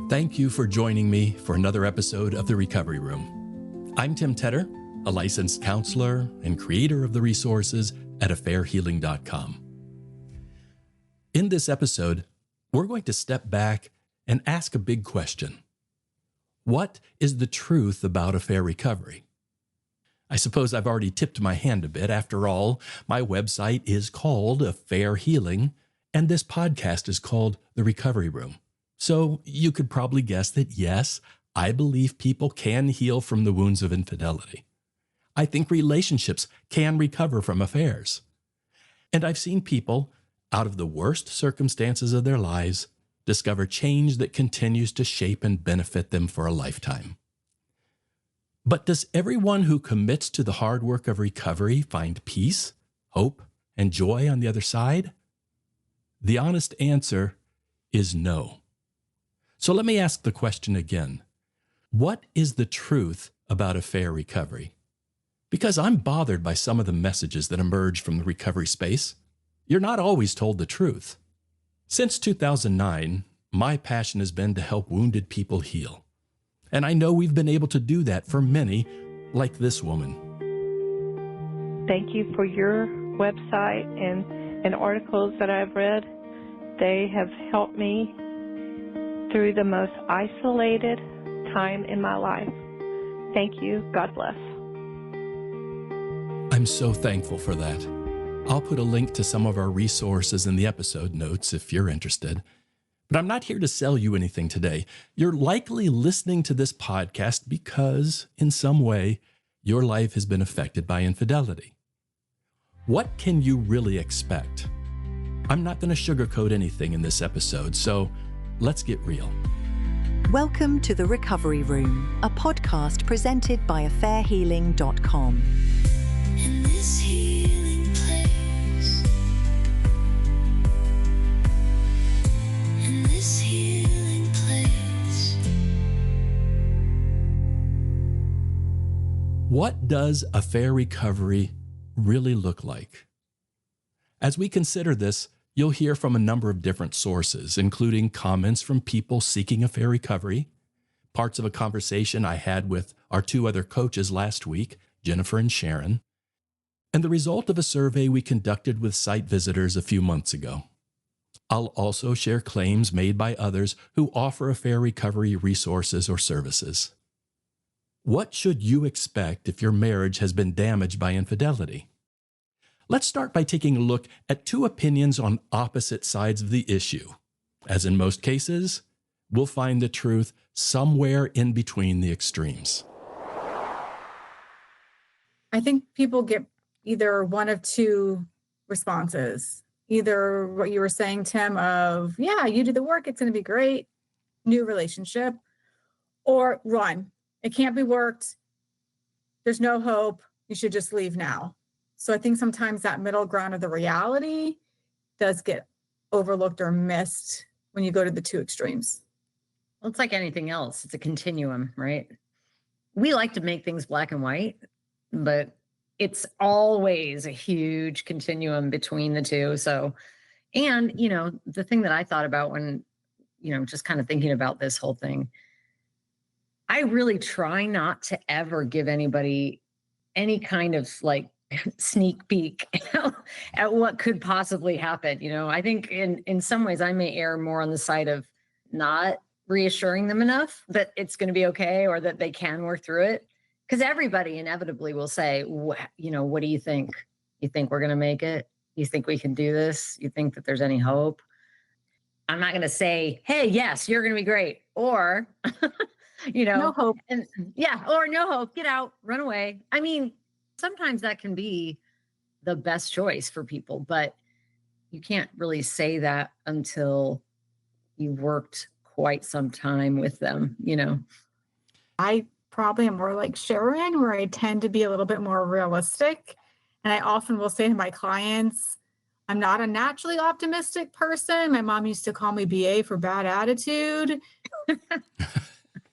Thank you for joining me for another episode of The Recovery Room. I'm Tim Tedder, a licensed counselor and creator of the resources at affairhealing.com. In this episode, we're going to step back and ask a big question. What is the truth about affair recovery? I suppose I've already tipped my hand a bit. After all, my website is called Affair Healing, and this podcast is called The Recovery Room. So you could probably guess that, yes, I believe people can heal from the wounds of infidelity. I think relationships can recover from affairs. And I've seen people, out of the worst circumstances of their lives, discover change that continues to shape and benefit them for a lifetime. But does everyone who commits to the hard work of recovery find peace, hope, and joy on the other side? The honest answer is no. So let me ask the question again. What is the truth about affair recovery? Because I'm bothered by some of the messages that emerge from the recovery space. You're not always told the truth. Since 2009, my passion has been to help wounded people heal. And I know we've been able to do that for many, like this woman. Thank you for your website and articles that I've read. They have helped me through the most isolated time in my life. Thank you. God bless. I'm so thankful for that. I'll put a link to some of our resources in the episode notes if you're interested. But I'm not here to sell you anything today. You're likely listening to this podcast because, in some way, your life has been affected by infidelity. What can you really expect? I'm not going to sugarcoat anything in this episode, so let's get real. Welcome to The Recovery Room, a podcast presented by affairhealing.com. In this healing place, in this healing place. What does affair recovery really look like? As we consider this, you'll hear from a number of different sources, including comments from people seeking affair recovery, parts of a conversation I had with our two other coaches last week, Jennifer and Sharon, and the result of a survey we conducted with site visitors a few months ago. I'll also share claims made by others who offer affair recovery resources or services. What should you expect if your marriage has been damaged by infidelity? Let's start by taking a look at two opinions on opposite sides of the issue. As in most cases, we'll find the truth somewhere in between the extremes. I think people get either one of two responses. Either what you were saying, Tim, of, yeah, you do the work, it's going to be great, new relationship, or run. It can't be worked. There's no hope. You should just leave now. So I think sometimes that middle ground of the reality does get overlooked or missed when you go to the two extremes. Well, it's like anything else. It's a continuum, right? We like to make things black and white, but it's always a huge continuum between the two. So, and, the thing that I thought about when, just kind of thinking about this whole thing, I really try not to ever give anybody any kind of sneak peek at what could possibly happen. I think in some ways I may err more on the side of not reassuring them enough that it's going to be okay or that they can work through it. Because everybody inevitably will say, what do you think? You think we're going to make it? You think we can do this? You think that there's any hope? I'm not going to say, hey, yes, you're going to be great. Or, no hope. Or no hope, get out, run away. I mean, sometimes that can be the best choice for people, but you can't really say that until you've worked quite some time with them, I probably am more like Sharon, where I tend to be a little bit more realistic. And I often will say to my clients, I'm not a naturally optimistic person. My mom used to call me BA for bad attitude.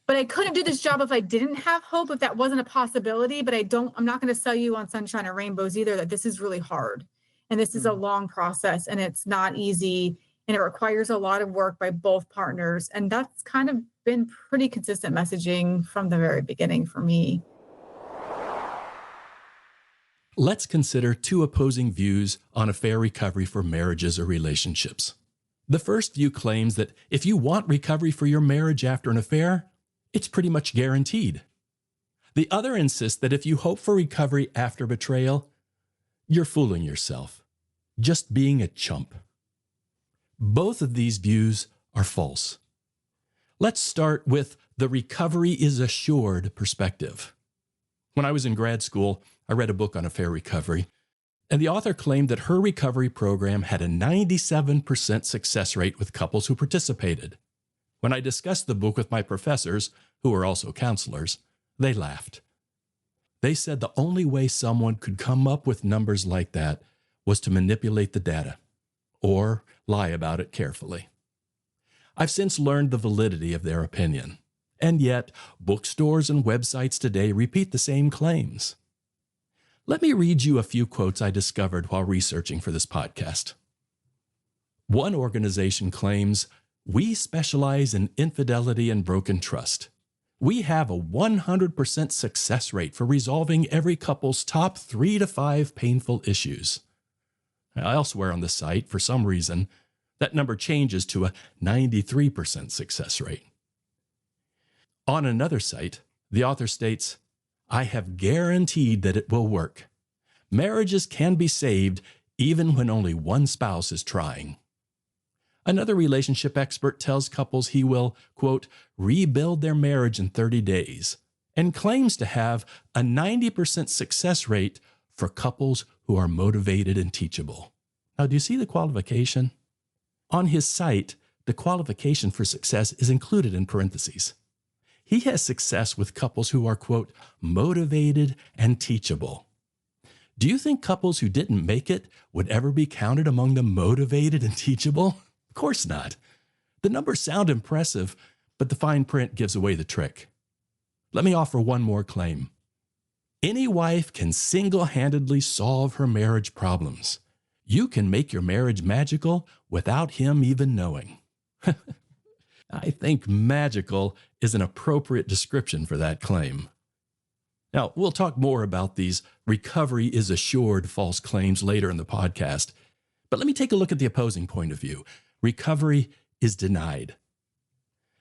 But I couldn't do this job if I didn't have hope, if that wasn't a possibility. But I'm not going to sell you on sunshine and rainbows either, that this is really hard. And this is a long process and it's not easy. And it requires a lot of work by both partners. And that's kind of been pretty consistent messaging from the very beginning for me. Let's consider two opposing views on affair recovery for marriages or relationships. The first view claims that if you want recovery for your marriage after an affair, it's pretty much guaranteed. The other insists that if you hope for recovery after betrayal, you're fooling yourself, just being a chump. Both of these views are false. Let's start with the recovery is assured perspective. When I was in grad school, I read a book on affair recovery, and the author claimed that her recovery program had a 97% success rate with couples who participated. When I discussed the book with my professors, who were also counselors, they laughed. They said the only way someone could come up with numbers like that was to manipulate the data or lie about it carefully. I've since learned the validity of their opinion, and yet bookstores and websites today repeat the same claims. Let me read you a few quotes I discovered while researching for this podcast. One organization claims, "We specialize in infidelity and broken trust. We have a 100% success rate for resolving every couple's top 3 to 5 painful issues." Elsewhere on the site, for some reason, that number changes to a 93% success rate. On another site, the author states, "I have guaranteed that it will work. Marriages can be saved even when only one spouse is trying." Another relationship expert tells couples he will, quote, "rebuild their marriage in 30 days," and claims to have a 90% success rate for couples who are motivated and teachable. Now, do you see the qualification? On his site, the qualification for success is included in parentheses. He has success with couples who are, quote, "motivated and teachable." Do you think couples who didn't make it would ever be counted among the motivated and teachable? Of course not. The numbers sound impressive, but the fine print gives away the trick. Let me offer one more claim. Any wife can single-handedly solve her marriage problems. You can make your marriage magical without him even knowing. I think magical is an appropriate description for that claim. Now, we'll talk more about these recovery is assured false claims later in the podcast, but let me take a look at the opposing point of view. Recovery is denied.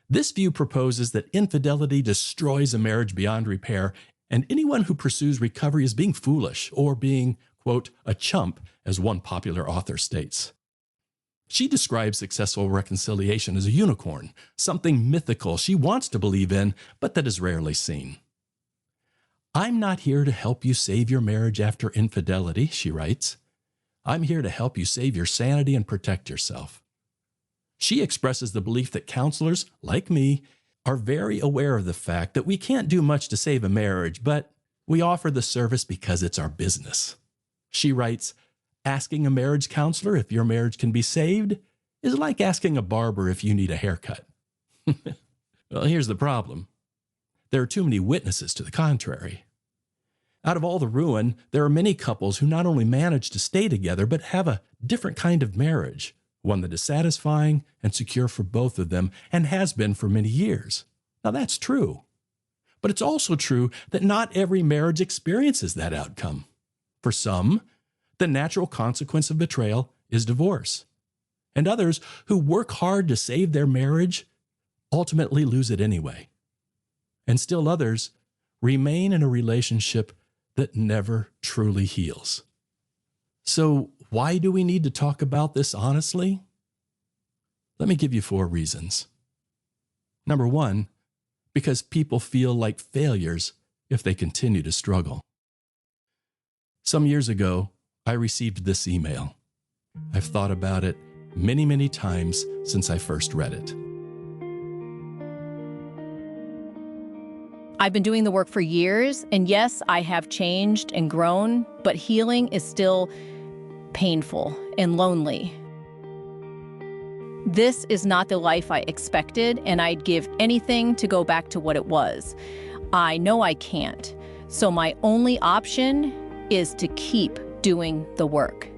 This view proposes that infidelity destroys a marriage beyond repair, and anyone who pursues recovery is being foolish or being, quote, "a chump," as one popular author states. She describes successful reconciliation as a unicorn, something mythical she wants to believe in, but that is rarely seen. "I'm not here to help you save your marriage after infidelity," she writes. "I'm here to help you save your sanity and protect yourself." She expresses the belief that counselors, like me, are very aware of the fact that we can't do much to save a marriage, but we offer the service because it's our business. She writes, "Asking a marriage counselor if your marriage can be saved is like asking a barber if you need a haircut." Well, here's the problem. There are too many witnesses to the contrary. Out of all the ruin, there are many couples who not only manage to stay together, but have a different kind of marriage, one that is satisfying and secure for both of them and has been for many years. Now, that's true. But it's also true that not every marriage experiences that outcome. For some, the natural consequence of betrayal is divorce. And others who work hard to save their marriage ultimately lose it anyway. And still others remain in a relationship that never truly heals. So why do we need to talk about this honestly? Let me give you 4 reasons. Number 1, because people feel like failures if they continue to struggle. Some years ago, I received this email. I've thought about it many, many times since I first read it. I've been doing the work for years, and yes, I have changed and grown, but healing is still painful and lonely. This is not the life I expected, and I'd give anything to go back to what it was. I know I can't, so my only option is to keep doing the work.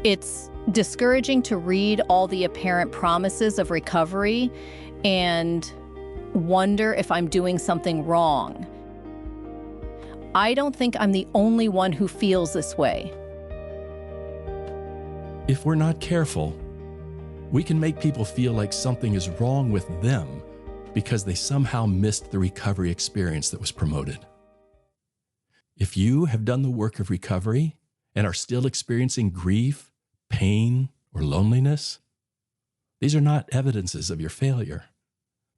It's discouraging to read all the apparent promises of recovery and wonder if I'm doing something wrong. I don't think I'm the only one who feels this way. If we're not careful, we can make people feel like something is wrong with them because they somehow missed the recovery experience that was promoted. If you have done the work of recovery and are still experiencing grief, pain, or loneliness, these are not evidences of your failure.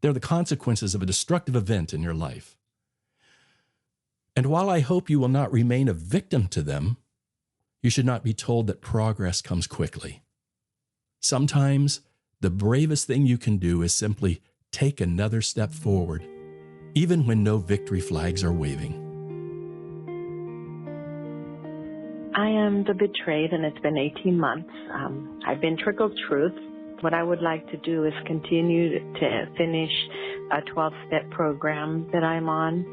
They're the consequences of a destructive event in your life. And while I hope you will not remain a victim to them, you should not be told that progress comes quickly. Sometimes the bravest thing you can do is simply take another step forward, even when no victory flags are waving. I am the betrayed, and it's been 18 months. I've been trickled truth. What I would like to do is continue to finish a 12-step program that I'm on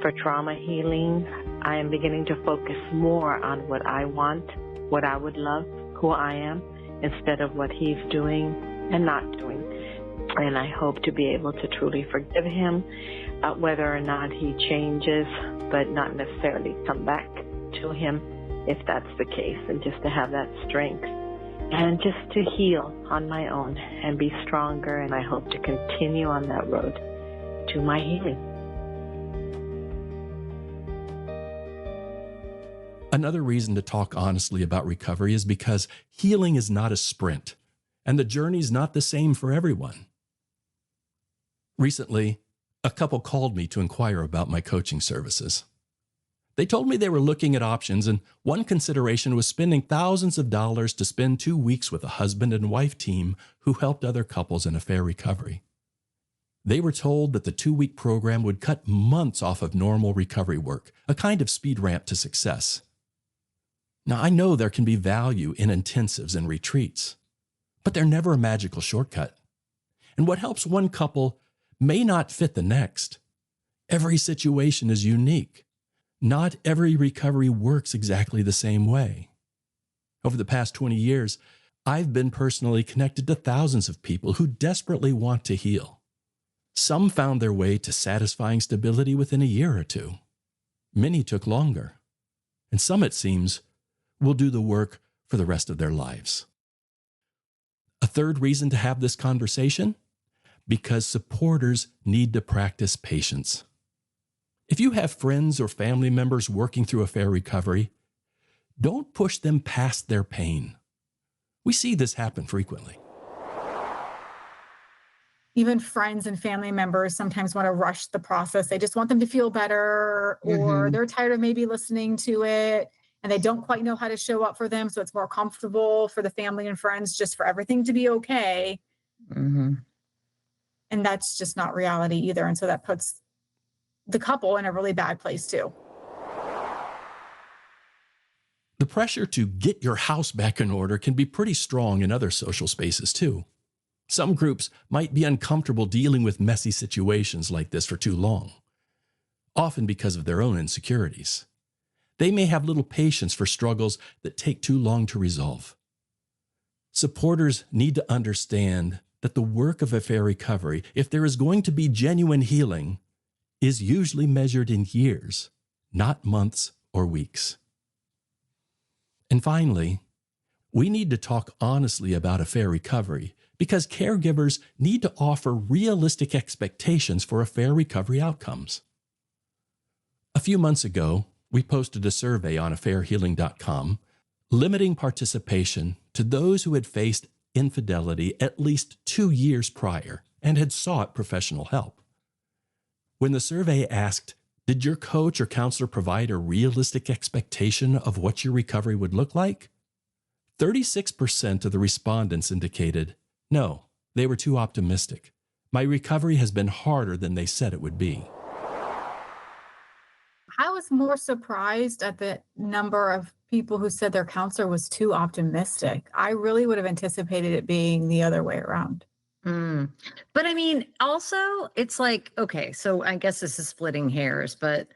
for trauma healing. I am beginning to focus more on what I want, what I would love, who I am, instead of what he's doing and not doing. And I hope to be able to truly forgive him, whether or not he changes, but not necessarily come back to him if that's the case, and just to have that strength and just to heal on my own and be stronger. And I hope to continue on that road to my healing. Another reason to talk honestly about recovery is because healing is not a sprint, and the journey's not the same for everyone. Recently, a couple called me to inquire about my coaching services. They told me they were looking at options, and one consideration was spending thousands of dollars to spend 2 weeks with a husband and wife team who helped other couples in affair recovery. They were told that the 2-week program would cut months off of normal recovery work, a kind of speed ramp to success. Now, I know there can be value in intensives and retreats, but they're never a magical shortcut. And what helps one couple may not fit the next. Every situation is unique. Not every recovery works exactly the same way. Over the past 20 years, I've been personally connected to thousands of people who desperately want to heal. Some found their way to satisfying stability within a year or two. Many took longer. And some, it seems, will do the work for the rest of their lives. A third reason to have this conversation? Because supporters need to practice patience. If you have friends or family members working through affair recovery, don't push them past their pain. We see this happen frequently. Even friends and family members sometimes want to rush the process. They just want them to feel better, or they're tired of maybe listening to it, and they don't quite know how to show up for them. So it's more comfortable for the family and friends just for everything to be okay. And that's just not reality either. And so that puts the couple in a really bad place too. The pressure to get your house back in order can be pretty strong in other social spaces too. Some groups might be uncomfortable dealing with messy situations like this for too long, often because of their own insecurities. They may have little patience for struggles that take too long to resolve. Supporters need to understand that the work of affair recovery, if there is going to be genuine healing, is usually measured in years, not months or weeks. And finally, we need to talk honestly about affair recovery because caregivers need to offer realistic expectations for affair recovery outcomes. A few months ago, we posted a survey on affairhealing.com limiting participation to those who had faced infidelity at least 2 years prior and had sought professional help. When the survey asked, did your coach or counselor provide a realistic expectation of what your recovery would look like? 36% of the respondents indicated, no, they were too optimistic. My recovery has been harder than they said it would be. I was more surprised at the number of people who said their counselor was too optimistic. I really would have anticipated it being the other way around. But I mean, also, it's like, okay, so I guess this is splitting hairs, but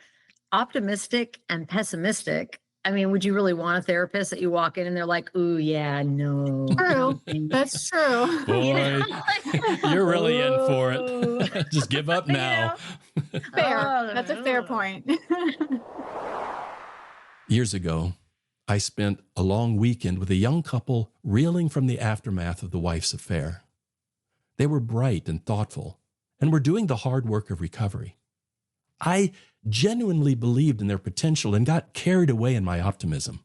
optimistic and pessimistic I mean, would you really want a therapist that you walk in and they're like, "Ooh, yeah, no." True. That's true. Boy, you're really in for it. Just give up now. Fair. Oh, That's a fair point. Years ago, I spent a long weekend with a young couple reeling from the aftermath of the wife's affair. They were bright and thoughtful and were doing the hard work of recovery. I genuinely believed in their potential and got carried away in my optimism.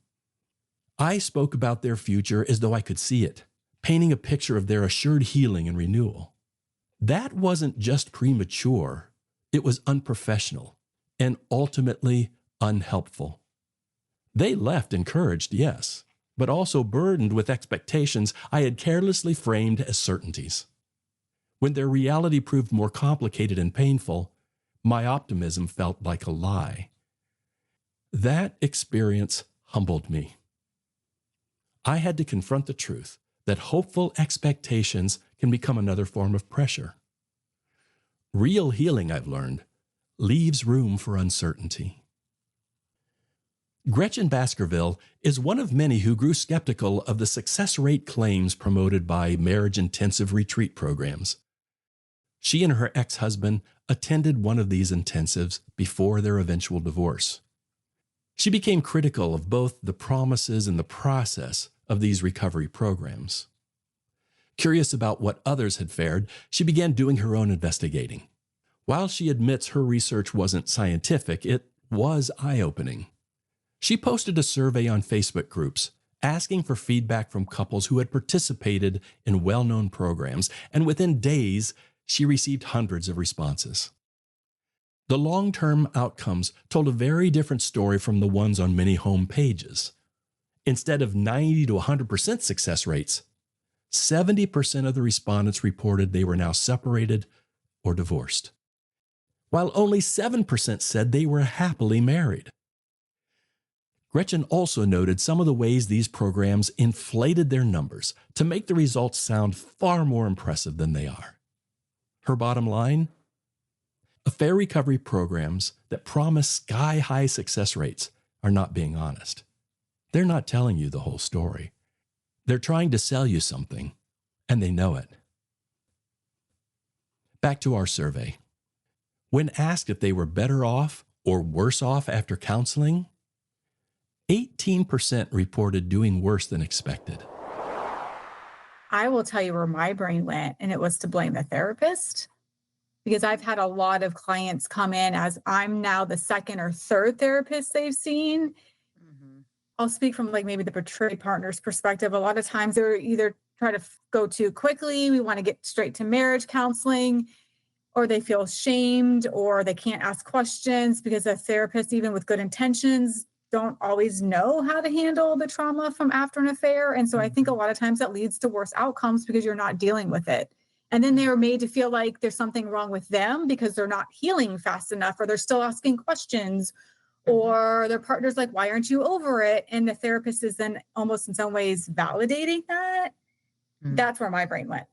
I spoke about their future as though I could see it, painting a picture of their assured healing and renewal. That wasn't just premature, it was unprofessional and ultimately unhelpful. They left encouraged, yes, but also burdened with expectations I had carelessly framed as certainties. When their reality proved more complicated and painful, my optimism felt like a lie. That experience humbled me. I had to confront the truth that hopeful expectations can become another form of pressure. Real healing, I've learned, leaves room for uncertainty. Gretchen Baskerville is one of many who grew skeptical of the success rate claims promoted by marriage-intensive retreat programs. She and her ex-husband attended one of these intensives before their eventual divorce. She became critical of both the promises and the process of these recovery programs. Curious about what others had fared, she began doing her own investigating. While she admits her research wasn't scientific, it was eye-opening. She posted a survey on Facebook groups asking for feedback from couples who had participated in well-known programs, and within days, she received hundreds of responses. The long-term outcomes told a very different story from the ones on many home pages. Instead of 90 to 100% success rates, 70% of the respondents reported they were now separated or divorced, while only 7% said they were happily married. Gretchen also noted some of the ways these programs inflated their numbers to make the results sound far more impressive than they are. Her bottom line? Affair recovery programs that promise sky-high success rates are not being honest. They're not telling you the whole story. They're trying to sell you something, and they know it. Back to our survey. When asked if they were better off or worse off after counseling, 18% reported doing worse than expected. I will tell you where my brain went, and it was to blame the therapist. Because I've had a lot of clients come in as I'm now the second or third therapist they've seen. I'll speak from like maybe the betrayed partner's perspective. A lot of times they're either try to go too quickly, we want to get straight to marriage counseling, or they feel shamed, or they can't ask questions because a therapist, even with good intentions, don't always know how to handle the trauma from after an affair. And so I think a lot of times that leads to worse outcomes because you're not dealing with it. And then they're made to feel like there's something wrong with them because they're not healing fast enough, or they're still asking questions, or their partner's like, why aren't you over it? And the therapist is then almost in some ways validating that. That's where my brain went.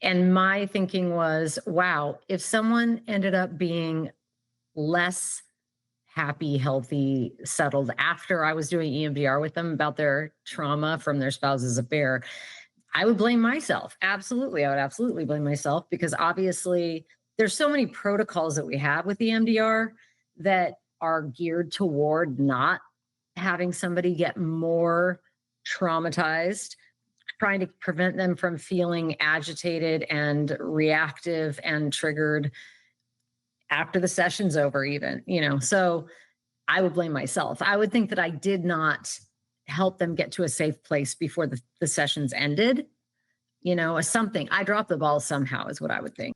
And my thinking was, wow, if someone ended up being less happy, healthy, settled after I was doing EMDR with them about their trauma from their spouse's affair, I would blame myself. Absolutely. I would absolutely blame myself, because obviously there's so many protocols that we have with EMDR that are geared toward not having somebody get more traumatized, trying to prevent them from feeling agitated and reactive and triggered after the session's over even, so I would blame myself. I would think that I did not help them get to a safe place before the sessions ended, something. I dropped the ball somehow is what I would think.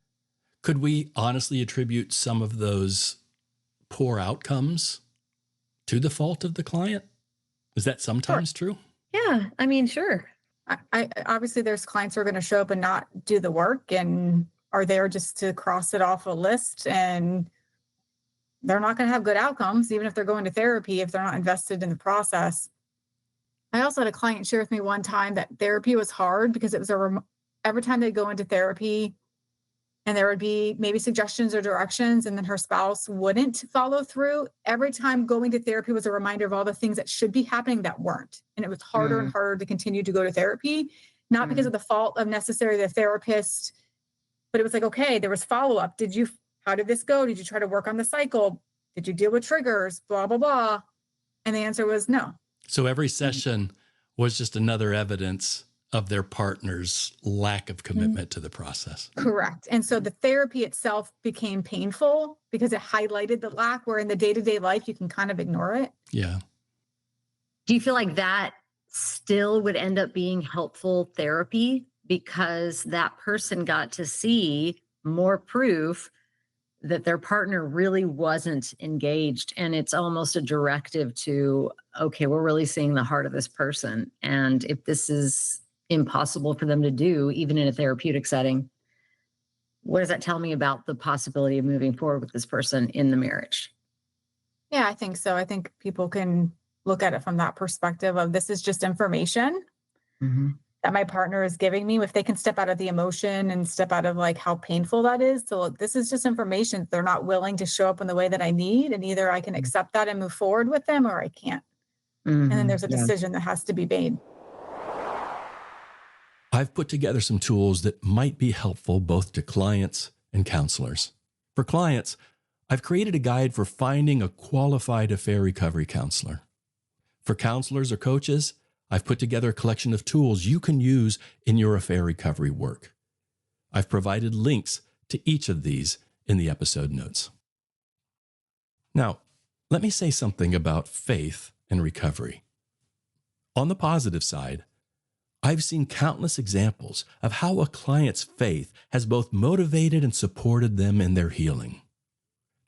Could we honestly attribute some of those poor outcomes to the fault of the client? Is that sometimes true? Yeah, I mean, sure. I obviously there's clients who are going to show up and not do the work and are there just to cross it off a list, and they're not going to have good outcomes, even if they're going to therapy, if they're not invested in the process. I also had a client share with me one time that therapy was hard because it was every time they go into therapy, and there would be maybe suggestions or directions, and then her spouse wouldn't follow through. Every time going to therapy was a reminder of all the things that should be happening that weren't. And it was harder and harder to continue to go to therapy, not because of the fault of necessarily the therapist, but it was like, okay, there was follow-up. How did this go? Did you try to work on the cycle? Did you deal with triggers? Blah, blah, blah. And the answer was no. So every session was just another evidence of their partner's lack of commitment to the process. Correct. And so the therapy itself became painful because it highlighted the lack, where in the day-to-day life, you can kind of ignore it. Yeah. Do you feel like that still would end up being helpful therapy because that person got to see more proof that their partner really wasn't engaged? And it's almost a directive to, okay, we're really seeing the heart of this person. And if this is impossible for them to do, even in a therapeutic setting, what does that tell me about the possibility of moving forward with this person in the marriage? Yeah, I think so. I think people can look at it from that perspective of, this is just information that my partner is giving me. If they can step out of the emotion and step out of like how painful that is. So look, this is just information. They're not willing to show up in the way that I need. And either I can accept that and move forward with them, or I can't. And then there's a decision that has to be made. I've put together some tools that might be helpful both to clients and counselors. For clients, I've created a guide for finding a qualified affair recovery counselor. For counselors or coaches, I've put together a collection of tools you can use in your affair recovery work. I've provided links to each of these in the episode notes. Now, let me say something about faith and recovery. On the positive side, I've seen countless examples of how a client's faith has both motivated and supported them in their healing.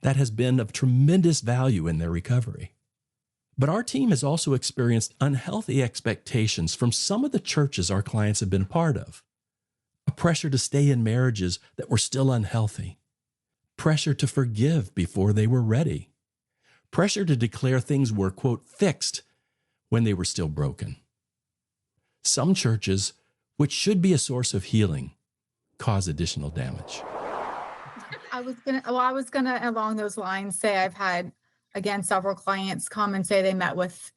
That has been of tremendous value in their recovery. But our team has also experienced unhealthy expectations from some of the churches our clients have been a part of. A pressure to stay in marriages that were still unhealthy. Pressure to forgive before they were ready. Pressure to declare things were, quote, fixed when they were still broken. Some churches, which should be a source of healing, cause additional damage. I was gonna along those lines say I've had, again, several clients come and say they met with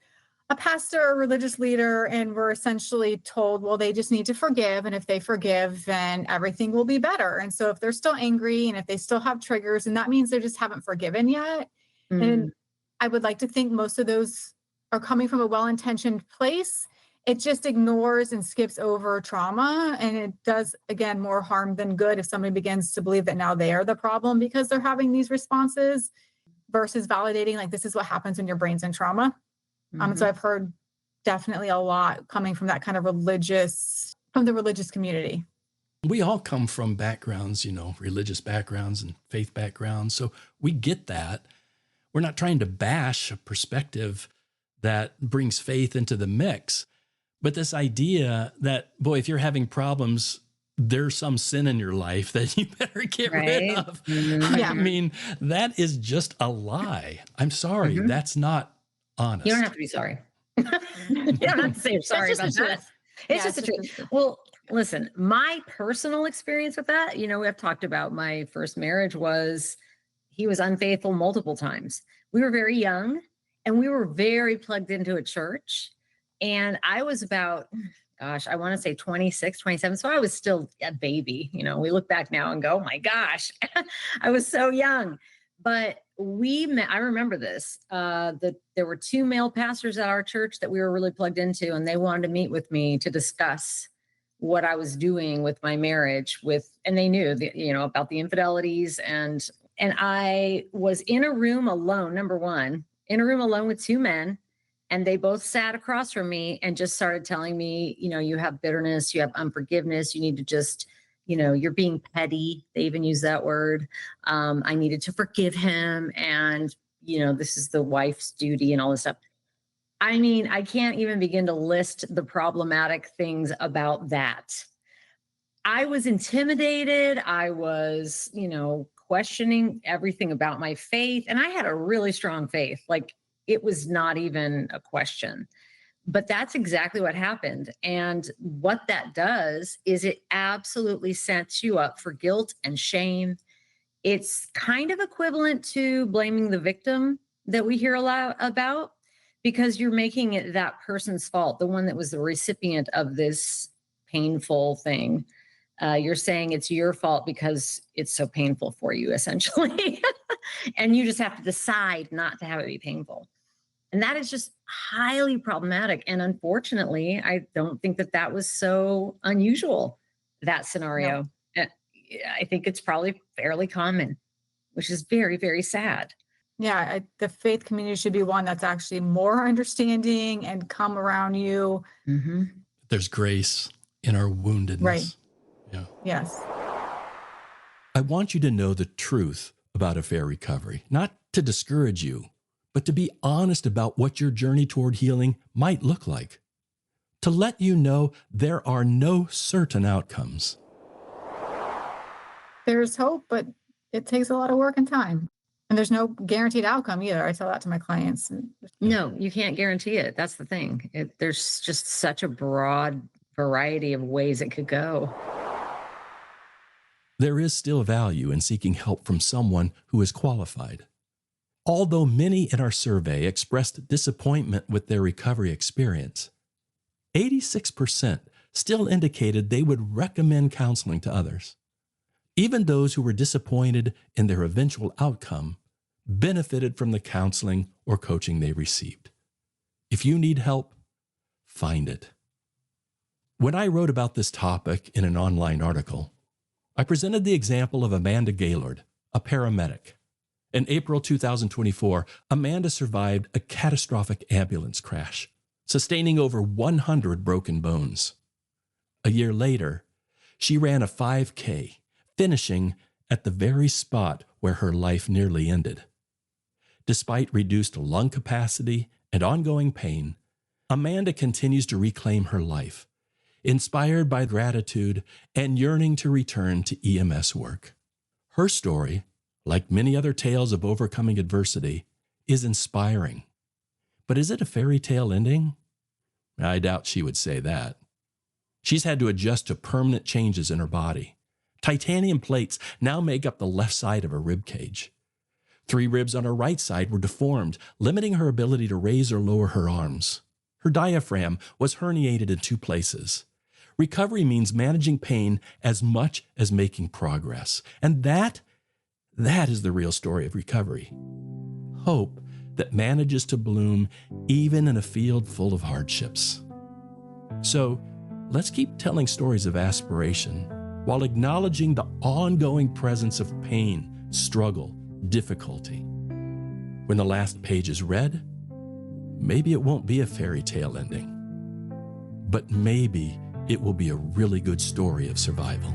a pastor or religious leader and were essentially told, well, they just need to forgive. And if they forgive, then everything will be better. And so if they're still angry and if they still have triggers, and that means they just haven't forgiven yet. And I would like to think most of those are coming from a well-intentioned place. It just ignores and skips over trauma. And it does, again, more harm than good if somebody begins to believe that now they are the problem because they're having these responses, versus validating, like, this is what happens when your brain's in trauma. So I've heard definitely a lot coming from that kind of from the religious community. We all come from backgrounds, religious backgrounds and faith backgrounds. So we get that. We're not trying to bash a perspective that brings faith into the mix. But this idea that, boy, if you're having problems, there's some sin in your life that you better get rid of. I mean, that is just a lie. I'm sorry. That's not honest. You don't have to be sorry. You don't have to say you're sorry about that. It's just the truth. Well, listen, my personal experience with that, I've talked about my first marriage he was unfaithful multiple times. We were very young and we were very plugged into a church. And I was about, I want to say 26, 27. So I was still a baby. We look back now and go, oh my gosh, I was so young. But we met, I remember this, there were two male pastors at our church that we were really plugged into, and they wanted to meet with me to discuss what I was doing with my marriage and they knew about the infidelities. And I was in a room alone, number one, in a room alone with two men. And they both sat across from me and just started telling me, you have bitterness, you have unforgiveness, you need to just, you're being petty. They even use that word. I needed to forgive him. And, this is the wife's duty and all this stuff. I mean, I can't even begin to list the problematic things about that. I was intimidated. I was, questioning everything about my faith. And I had a really strong faith. Like, it was not even a question. But that's exactly what happened. And what that does is it absolutely sets you up for guilt and shame. It's kind of equivalent to blaming the victim that we hear a lot about, because you're making it that person's fault, the one that was the recipient of this painful thing. You're saying it's your fault because it's so painful for you, essentially. And you just have to decide not to have it be painful. And that is just highly problematic. And unfortunately, I don't think that that was so unusual, that scenario. No. I think it's probably fairly common, which is very, very sad. Yeah, the faith community should be one that's actually more understanding and come around you. Mm-hmm. There's grace in our woundedness. Right. Yeah. Yes. I want you to know the truth about affair recovery, not to discourage you, but to be honest about what your journey toward healing might look like. To let you know there are no certain outcomes. There's hope, but it takes a lot of work and time. And there's no guaranteed outcome either. I tell that to my clients. No, you can't guarantee it. That's the thing. There's just such a broad variety of ways it could go. There is still value in seeking help from someone who is qualified. Although many in our survey expressed disappointment with their recovery experience, 86% still indicated they would recommend counseling to others. Even those who were disappointed in their eventual outcome benefited from the counseling or coaching they received. If you need help, find it. When I wrote about this topic in an online article, I presented the example of Amanda Gaylord, a paramedic. In April 2024, Amanda survived a catastrophic ambulance crash, sustaining over 100 broken bones. A year later, she ran a 5K, finishing at the very spot where her life nearly ended. Despite reduced lung capacity and ongoing pain, Amanda continues to reclaim her life, inspired by gratitude and yearning to return to EMS work. Her story, like many other tales of overcoming adversity, is inspiring. But is it a fairy tale ending? I doubt she would say that. She's had to adjust to permanent changes in her body. Titanium plates now make up the left side of her rib cage. 3 ribs on her right side were deformed, limiting her ability to raise or lower her arms. Her diaphragm was herniated in 2 places. Recovery means managing pain as much as making progress. And that is the real story of recovery. Hope that manages to bloom even in a field full of hardships. So let's keep telling stories of aspiration while acknowledging the ongoing presence of pain, struggle, difficulty. When the last page is read, maybe it won't be a fairy tale ending, but maybe it will be a really good story of survival.